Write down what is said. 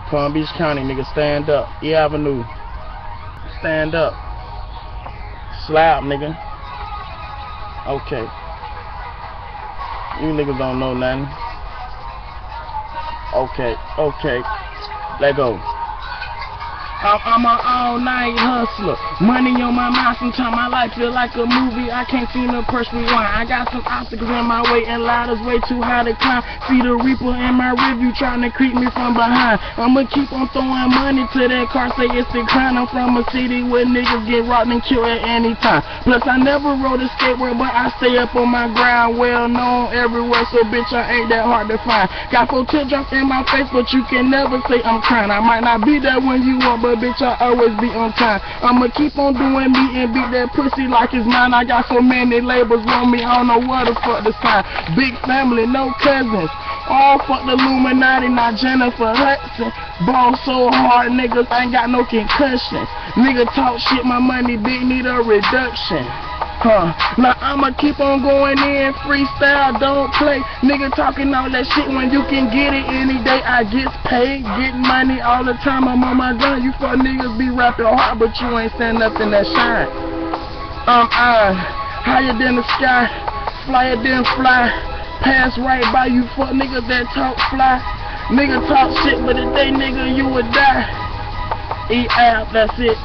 Palm Beach County, nigga, stand up. E Avenue. Stand up. Slap, nigga. Okay. You niggas don't know nothing. Okay, okay. Let go. I'm an all-night hustler. Money on my mind, sometimes my life feel like a movie. I can't seem to press rewind. I got some obstacles in my way and ladders way too high to climb. See the reaper in my rearview trying to creep me from behind. I'ma keep on throwing money to that car, say it's the crime. I'm from a city where niggas get robbed and killed at any time. Plus I never rode a skateboard, but I stay up on my ground. Well known everywhere, so bitch I ain't that hard to find. Got 4 teardrops in my face, but you can never say I'm crying. I might not be there when you want, but bitch, I always be on time. I'ma keep on doing me and beat that pussy like it's mine. I got so many labels on me, I don't know what the fuck to sign. Big family, no cousins. All fuck the Illuminati, not Jennifer Hudson. Ball so hard, niggas ain't got no concussions. Nigga talk shit, my money big, need a reduction. Now I'ma keep on going in, freestyle, don't play. Nigga talking all that shit when you can get it any day. I get paid, get money all the time, I'm on my gun. You fuck niggas be rapping hard, but you ain't saying nothing that shine. I'm higher than the sky, flyer than fly. Pass right by you fuck niggas that talk fly. Nigga talk shit, but if they nigga you would die. E-Ab, that's it.